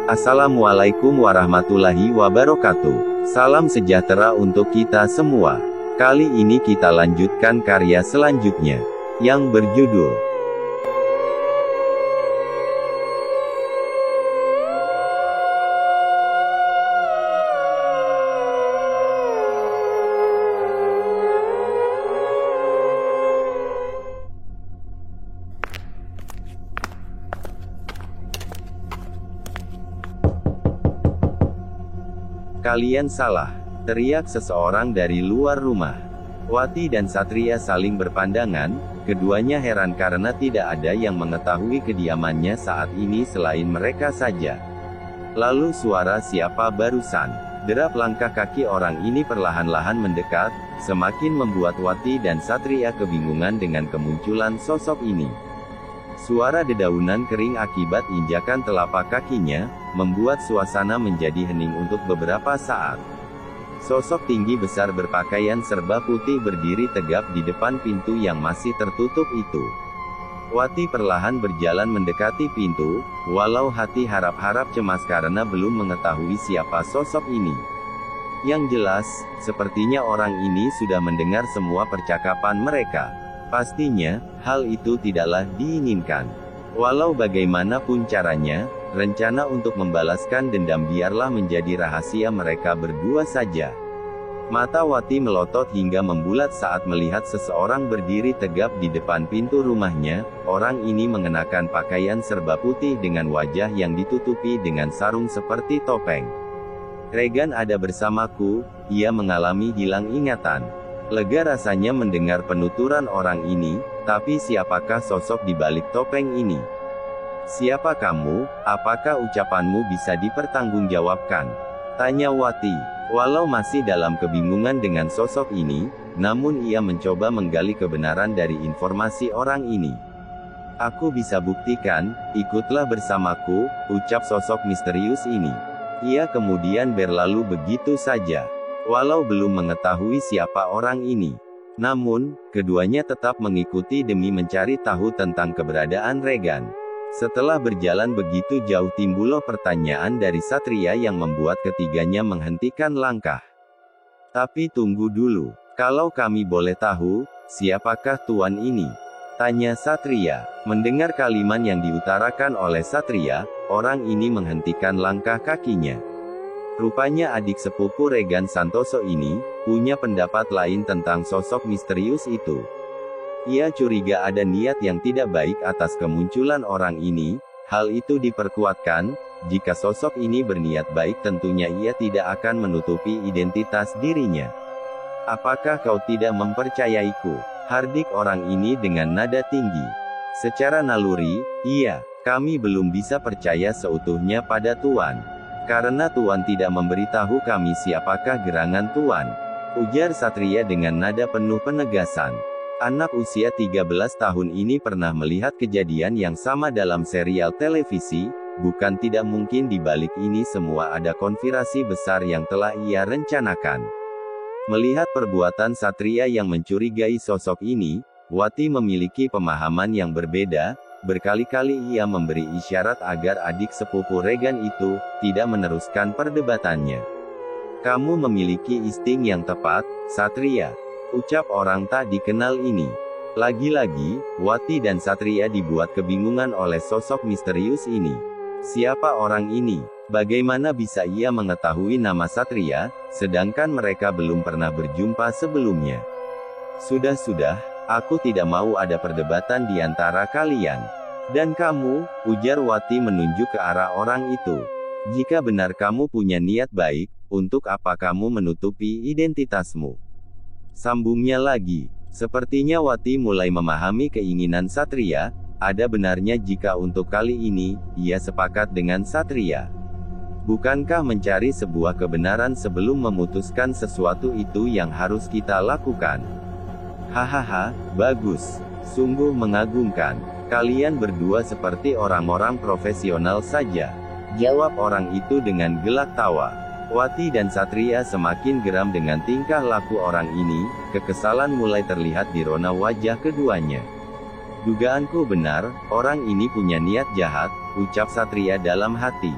Assalamualaikum warahmatullahi wabarakatuh. Salam sejahtera untuk kita semua. Kali ini kita lanjutkan karya selanjutnya, yang berjudul "Kalian salah!" teriak seseorang dari luar rumah. Wati dan Satria saling berpandangan, keduanya heran karena tidak ada yang mengetahui kediamannya saat ini selain mereka saja. Lalu suara siapa barusan? Derap langkah kaki orang ini perlahan-lahan mendekat, semakin membuat Wati dan Satria kebingungan dengan kemunculan sosok ini. Suara dedaunan kering akibat injakan telapak kakinya, membuat suasana menjadi hening untuk beberapa saat. Sosok tinggi besar berpakaian serba putih berdiri tegap di depan pintu yang masih tertutup itu. Wati perlahan berjalan mendekati pintu, walau hati harap-harap cemas karena belum mengetahui siapa sosok ini. Yang jelas, sepertinya orang ini sudah mendengar semua percakapan mereka. Pastinya, hal itu tidaklah diinginkan. Walau bagaimanapun caranya, rencana untuk membalaskan dendam biarlah menjadi rahasia mereka berdua saja. Mata Wati melotot hingga membulat saat melihat seseorang berdiri tegap di depan pintu rumahnya. Orang ini mengenakan pakaian serba putih dengan wajah yang ditutupi dengan sarung seperti topeng. "Regan ada bersamaku," ia mengalami hilang ingatan. Lega rasanya mendengar penuturan orang ini, tapi siapakah sosok di balik topeng ini? "Siapa kamu? Apakah ucapanmu bisa dipertanggungjawabkan?" tanya Wati. Walau masih dalam kebingungan dengan sosok ini, namun ia mencoba menggali kebenaran dari informasi orang ini. "Aku bisa buktikan, ikutlah bersamaku," ucap sosok misterius ini. Ia kemudian berlalu begitu saja. Walau belum mengetahui siapa orang ini, namun, keduanya tetap mengikuti demi mencari tahu tentang keberadaan Regan. Setelah berjalan begitu jauh timbullah pertanyaan dari Satria yang membuat ketiganya menghentikan langkah. "Tapi tunggu dulu, kalau kami boleh tahu, siapakah tuan ini?" tanya Satria. Mendengar kalimat yang diutarakan oleh Satria, orang ini menghentikan langkah kakinya. Rupanya adik sepupu Regan Santoso ini, punya pendapat lain tentang sosok misterius itu. Ia curiga ada niat yang tidak baik atas kemunculan orang ini. Hal itu diperkuatkan, jika sosok ini berniat baik tentunya ia tidak akan menutupi identitas dirinya. "Apakah kau tidak mempercayaiku?" hardik orang ini dengan nada tinggi. "Secara naluri, iya, kami belum bisa percaya seutuhnya pada Tuan. Karena Tuan tidak memberitahu kami siapakah gerangan Tuan," ujar Satria dengan nada penuh penegasan. Anak usia 13 tahun ini pernah melihat kejadian yang sama dalam serial televisi, bukan tidak mungkin di balik ini semua ada konspirasi besar yang telah ia rencanakan. Melihat perbuatan Satria yang mencurigai sosok ini, Wati memiliki pemahaman yang berbeda. Berkali-kali ia memberi isyarat agar adik sepupu Regan itu tidak meneruskan perdebatannya. "Kamu memiliki insting yang tepat, Satria," ucap orang tak dikenal ini. Lagi-lagi, Wati dan Satria dibuat kebingungan oleh sosok misterius ini. Siapa orang ini? Bagaimana bisa ia mengetahui nama Satria, sedangkan mereka belum pernah berjumpa sebelumnya? "Sudah-sudah, aku tidak mau ada perdebatan di antara kalian. Dan kamu," ujar Wati menunjuk ke arah orang itu. "Jika benar kamu punya niat baik, untuk apa kamu menutupi identitasmu?" Sambungnya lagi. Sepertinya Wati mulai memahami keinginan Satria. Ada benarnya jika untuk kali ini, ia sepakat dengan Satria. Bukankah mencari sebuah kebenaran sebelum memutuskan sesuatu itu yang harus kita lakukan? "Hahaha, bagus. Sungguh mengagumkan. Kalian berdua seperti orang-orang profesional saja," jawab orang itu dengan gelak tawa. Wati dan Satria semakin geram dengan tingkah laku orang ini. Kekesalan mulai terlihat di rona wajah keduanya. "Dugaanku benar, orang ini punya niat jahat," ucap Satria dalam hati.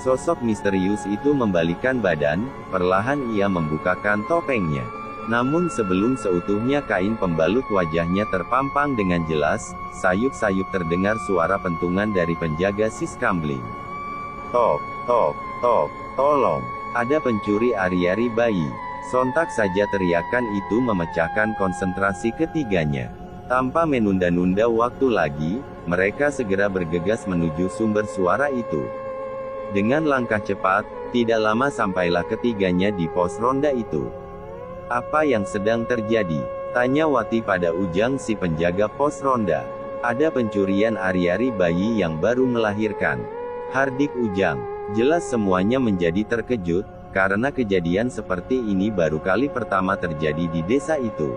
Sosok misterius itu membalikkan badan, perlahan ia membukakan topengnya. Namun sebelum seutuhnya kain pembalut wajahnya terpampang dengan jelas, sayup-sayup terdengar suara pentungan dari penjaga Siskambling. Tok, tok, tok, tolong, ada pencuri ari-ari bayi. Sontak saja teriakan itu memecahkan konsentrasi ketiganya. Tanpa menunda-nunda waktu lagi, mereka segera bergegas menuju sumber suara itu. Dengan langkah cepat, tidak lama sampailah ketiganya di pos ronda itu. "Apa yang sedang terjadi?" tanya Wati pada Ujang si penjaga pos ronda. "Ada pencurian ari-ari bayi yang baru melahirkan," hardik Ujang. Jelas semuanya menjadi terkejut, karena kejadian seperti ini baru kali pertama terjadi di desa itu.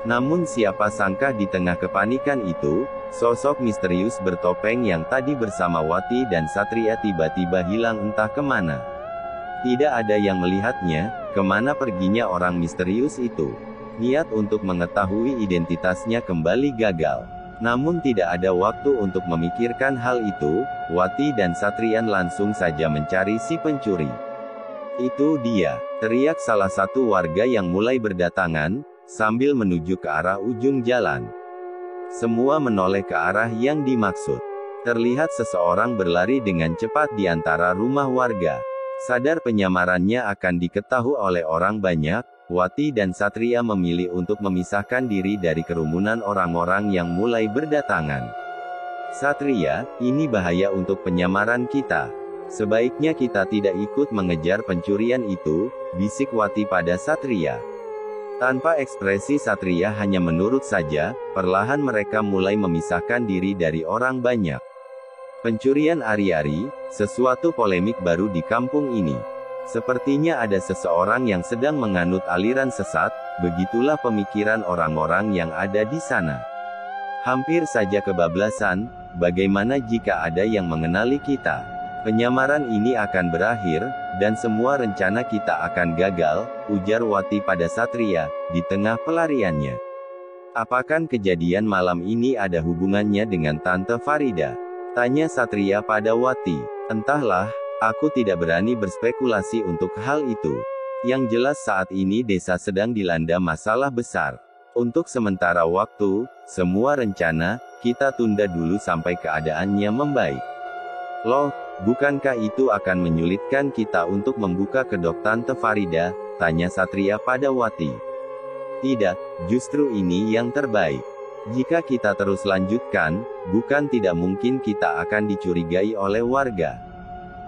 Namun siapa sangka di tengah kepanikan itu, sosok misterius bertopeng yang tadi bersama Wati dan Satria tiba-tiba hilang entah kemana. Tidak ada yang melihatnya, kemana perginya orang misterius itu. Niat untuk mengetahui identitasnya kembali gagal. Namun tidak ada waktu untuk memikirkan hal itu, Wati dan Satrian langsung saja mencari si pencuri. "Itu dia!" teriak salah satu warga yang mulai berdatangan, sambil menuju ke arah ujung jalan. Semua menoleh ke arah yang dimaksud. Terlihat seseorang berlari dengan cepat di antara rumah warga. Sadar penyamarannya akan diketahui oleh orang banyak, Wati dan Satria memilih untuk memisahkan diri dari kerumunan orang-orang yang mulai berdatangan. "Satria, ini bahaya untuk penyamaran kita. Sebaiknya kita tidak ikut mengejar pencurian itu," bisik Wati pada Satria. Tanpa ekspresi Satria hanya menurut saja, perlahan mereka mulai memisahkan diri dari orang banyak. Pencurian ari-ari, sesuatu polemik baru di kampung ini. Sepertinya ada seseorang yang sedang menganut aliran sesat, begitulah pemikiran orang-orang yang ada di sana. Hampir saja kebablasan, bagaimana jika ada yang mengenali kita? Penyamaran ini akan berakhir, dan semua rencana kita akan gagal, ujar Wati pada Satria, di tengah pelariannya. "Apakah kejadian malam ini ada hubungannya dengan Tante Farida?" tanya Satria pada Wati. "Entahlah, aku tidak berani berspekulasi untuk hal itu. Yang jelas saat ini desa sedang dilanda masalah besar. Untuk sementara waktu, semua rencana, kita tunda dulu sampai keadaannya membaik." "Loh, bukankah itu akan menyulitkan kita untuk membuka kedok Tante Farida?" tanya Satria pada Wati. "Tidak, justru ini yang terbaik. Jika kita terus lanjutkan, bukan tidak mungkin kita akan dicurigai oleh warga.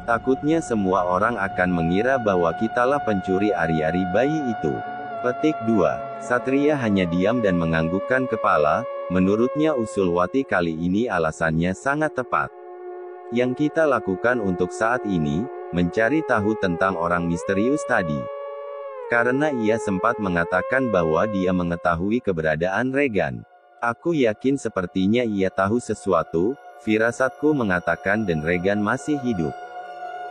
Takutnya semua orang akan mengira bahwa kitalah pencuri ari-ari bayi itu." Petik 2. Satria hanya diam dan menganggukkan kepala. Menurutnya usul Wati kali ini alasannya sangat tepat. Yang kita lakukan untuk saat ini, mencari tahu tentang orang misterius tadi. Karena ia sempat mengatakan bahwa dia mengetahui keberadaan Regan. Aku yakin sepertinya ia tahu sesuatu, firasatku mengatakan dan Regan masih hidup.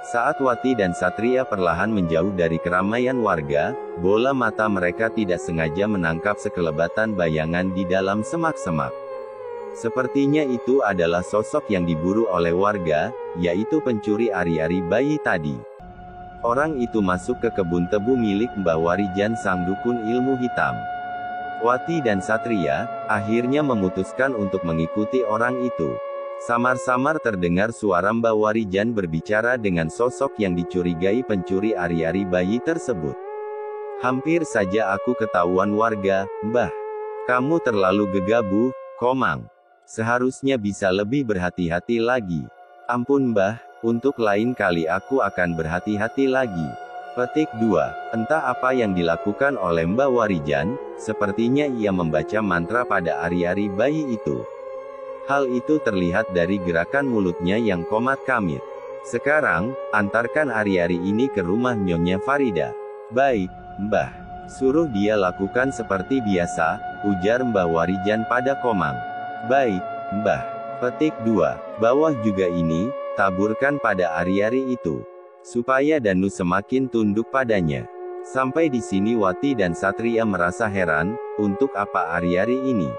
Saat Wati dan Satria perlahan menjauh dari keramaian warga, bola mata mereka tidak sengaja menangkap sekelebatan bayangan di dalam semak-semak. Sepertinya itu adalah sosok yang diburu oleh warga, yaitu pencuri ari-ari bayi tadi. Orang itu masuk ke kebun tebu milik Mbah Warijan sang dukun ilmu hitam. Wati dan Satria, akhirnya memutuskan untuk mengikuti orang itu. Samar-samar terdengar suara Mbah Warijan berbicara dengan sosok yang dicurigai pencuri ari-ari bayi tersebut. "Hampir saja aku ketahuan warga, Mbah. Kamu terlalu gegabah, Komang. Seharusnya bisa lebih berhati-hati lagi." "Ampun Mbah, untuk lain kali aku akan berhati-hati lagi." Petik 2. Entah apa yang dilakukan oleh Mbah Warijan, sepertinya ia membaca mantra pada ari-ari bayi itu. Hal itu terlihat dari gerakan mulutnya yang komat-kamit. "Sekarang, antarkan ari-ari ini ke rumah Nyonya Farida." "Baik, Mbah. Suruh dia lakukan seperti biasa," ujar Mbah Warijan pada Komang. "Baik, Mbah." Petik 2. "Bawah juga ini, taburkan pada ari-ari itu. Supaya Danu semakin tunduk padanya." Sampai di sini Wati dan Satria merasa heran, untuk apa ari-ari ini?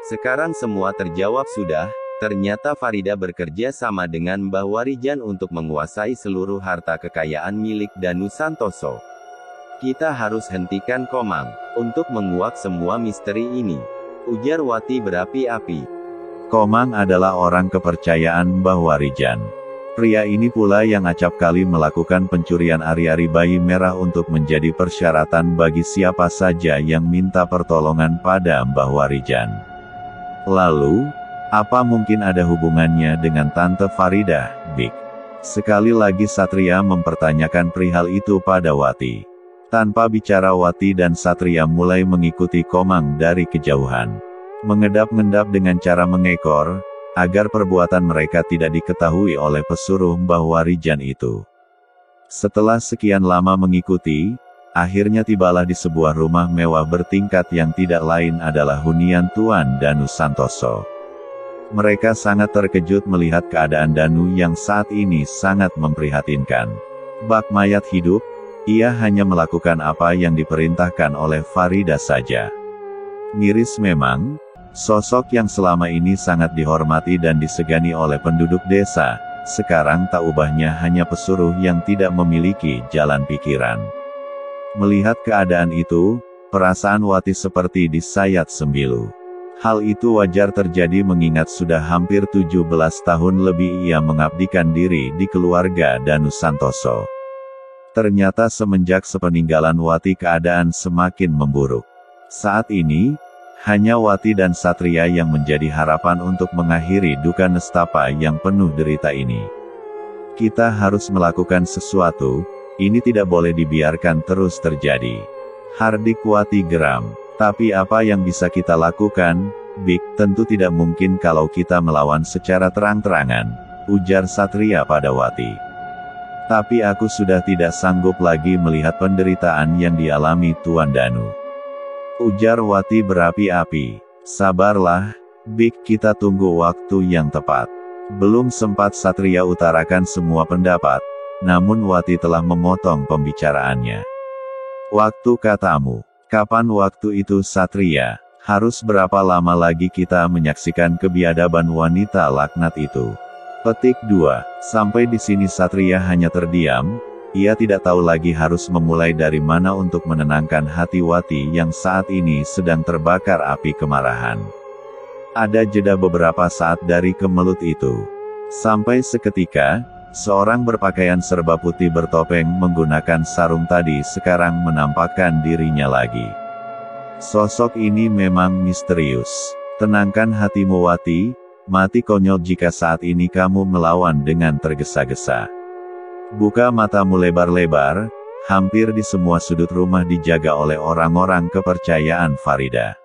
Sekarang semua terjawab sudah, Ternyata Farida bekerja sama dengan Mbah Warijan untuk menguasai seluruh harta kekayaan milik Danu Santoso. Kita harus hentikan Komang untuk menguak semua misteri ini, ujar Wati berapi-api. Komang adalah orang kepercayaan Mbah Warijan. Pria ini pula yang acap kali melakukan pencurian ari-ari bayi merah untuk menjadi persyaratan bagi siapa saja yang minta pertolongan pada Mbah Warijan. Lalu, apa mungkin ada hubungannya dengan Tante Farida, Bik? Sekali lagi Satria mempertanyakan perihal itu pada Wati. Tanpa bicara Wati dan Satria mulai mengikuti Komang dari kejauhan. Mengedap-ngedap dengan cara mengekor, agar perbuatan mereka tidak diketahui oleh pesuruh Mbah Warijan itu. Setelah sekian lama mengikuti, akhirnya tibalah di sebuah rumah mewah bertingkat yang tidak lain adalah hunian Tuan Danu Santoso. Mereka sangat terkejut melihat keadaan Danu yang saat ini sangat memprihatinkan. Bak mayat hidup, ia hanya melakukan apa yang diperintahkan oleh Farida saja. Miris memang, sosok yang selama ini sangat dihormati dan disegani oleh penduduk desa, sekarang tak ubahnya hanya pesuruh yang tidak memiliki jalan pikiran. Melihat keadaan itu, perasaan Wati seperti disayat sembilu. Hal itu wajar terjadi mengingat sudah hampir 17 tahun lebih ia mengabdikan diri di keluarga Danu Santoso. Ternyata semenjak sepeninggalan Wati keadaan semakin memburuk. Saat ini, hanya Wati dan Satria yang menjadi harapan untuk mengakhiri duka nestapa yang penuh derita ini. Kita harus melakukan sesuatu, ini tidak boleh dibiarkan terus terjadi. Hardik Wati geram. Tapi apa yang bisa kita lakukan, Bik? Tentu tidak mungkin kalau kita melawan secara terang-terangan, ujar Satria pada Wati. Tapi aku sudah tidak sanggup lagi melihat penderitaan yang dialami Tuan Danu, ujar Wati berapi-api. Sabarlah, Bik, kita tunggu waktu yang tepat. Belum sempat Satria utarakan semua pendapat, namun Wati telah memotong pembicaraannya. Waktu katamu. Kapan waktu itu Satria? Harus berapa lama lagi kita menyaksikan kebiadaban wanita laknat itu? Petik 2. Sampai di sini Satria hanya terdiam, ia tidak tahu lagi harus memulai dari mana untuk menenangkan hati Wati yang saat ini sedang terbakar api kemarahan. Ada jeda beberapa saat dari kemelut itu. Sampai seketika, seorang berpakaian serba putih bertopeng menggunakan sarung tadi sekarang menampakkan dirinya lagi. Sosok ini memang misterius. Tenangkan hatimu Wati, mati konyol jika saat ini kamu melawan dengan tergesa-gesa. Buka matamu lebar-lebar, hampir di semua sudut rumah dijaga oleh orang-orang kepercayaan Farida.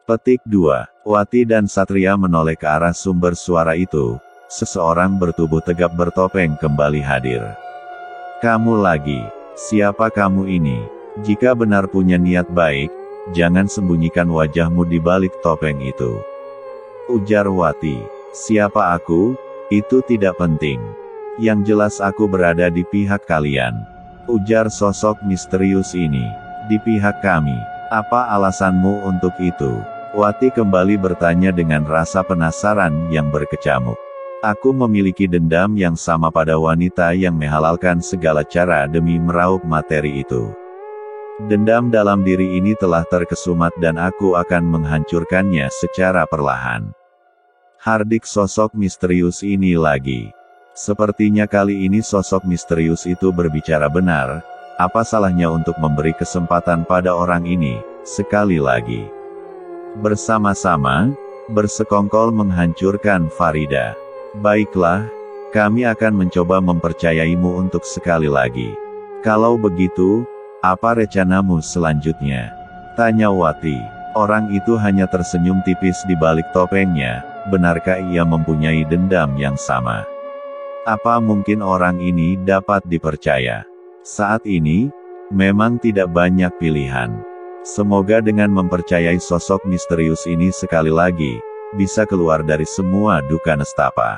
Petik 2. Wati dan Satria menoleh ke arah sumber suara itu. Seseorang bertubuh tegap bertopeng kembali hadir. Kamu lagi? Siapa kamu ini? Jika benar punya niat baik, jangan sembunyikan wajahmu di balik topeng itu, ujar Wati. Siapa aku? Itu tidak penting. Yang jelas aku berada di pihak kalian, ujar sosok misterius ini. Di pihak kami? Apa alasanmu untuk itu? Wati kembali bertanya dengan rasa penasaran yang berkecamuk. Aku memiliki dendam yang sama pada wanita yang menghalalkan segala cara demi meraup materi itu. Dendam dalam diri ini telah terkesumat dan aku akan menghancurkannya secara perlahan. Hardik sosok misterius ini lagi. Sepertinya kali ini sosok misterius itu berbicara benar. Apa salahnya untuk memberi kesempatan pada orang ini, sekali lagi. Bersama-sama, bersekongkol menghancurkan Farida. Baiklah, kami akan mencoba mempercayaimu untuk sekali lagi. Kalau begitu, apa rencanamu selanjutnya? Tanya Wati. Orang itu hanya tersenyum tipis di balik topengnya. Benarkah ia mempunyai dendam yang sama? Apa mungkin orang ini dapat dipercaya? Saat ini, memang tidak banyak pilihan. Semoga dengan mempercayai sosok misterius ini sekali lagi, bisa keluar dari semua duka nestapa.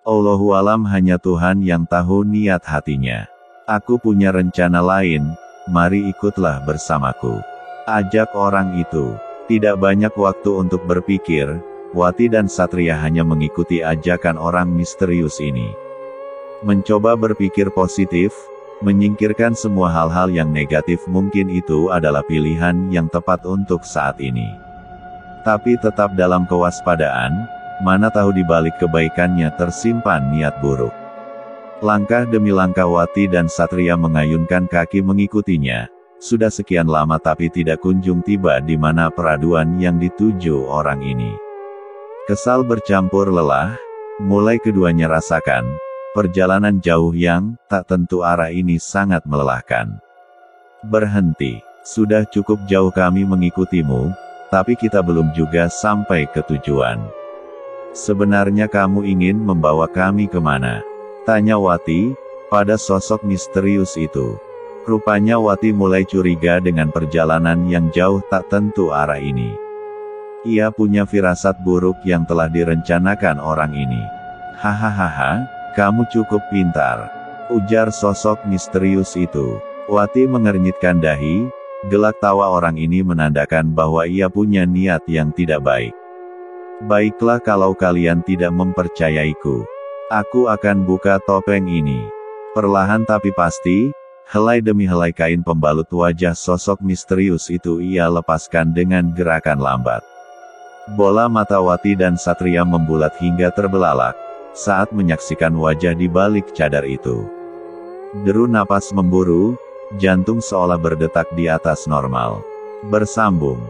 Allahualam, hanya Tuhan yang tahu niat hatinya. Aku punya rencana lain, mari ikutlah bersamaku. Ajak orang itu. Tidak banyak waktu untuk berpikir, Wati dan Satria hanya mengikuti ajakan orang misterius ini. Mencoba berpikir positif, menyingkirkan semua hal-hal yang negatif, mungkin itu adalah pilihan yang tepat untuk saat ini. Tapi tetap dalam kewaspadaan, mana tahu di balik kebaikannya tersimpan niat buruk. Langkah demi langkah Wati dan Satria mengayunkan kaki mengikutinya. Sudah sekian lama tapi tidak kunjung tiba di mana peraduan yang dituju orang ini. Kesal bercampur lelah, mulai keduanya rasakan, perjalanan jauh yang tak tentu arah ini sangat melelahkan. Berhenti, sudah cukup jauh kami mengikutimu, tapi kita belum juga sampai ke tujuan. Sebenarnya kamu ingin membawa kami kemana? Tanya Wati, pada sosok misterius itu. Rupanya Wati mulai curiga dengan perjalanan yang jauh tak tentu arah ini. Ia punya firasat buruk yang telah direncanakan orang ini. Hahaha, kamu cukup pintar, ujar sosok misterius itu. Wati mengernyitkan dahi, gelak tawa orang ini menandakan bahwa ia punya niat yang tidak baik. Baiklah kalau kalian tidak mempercayaiku. Aku akan buka topeng ini. Perlahan tapi pasti, helai demi helai kain pembalut wajah sosok misterius itu ia lepaskan dengan gerakan lambat. Bola mata Wati dan Satria membulat hingga terbelalak, saat menyaksikan wajah di balik cadar itu. Deru napas memburu, jantung seolah berdetak di atas normal. Bersambung.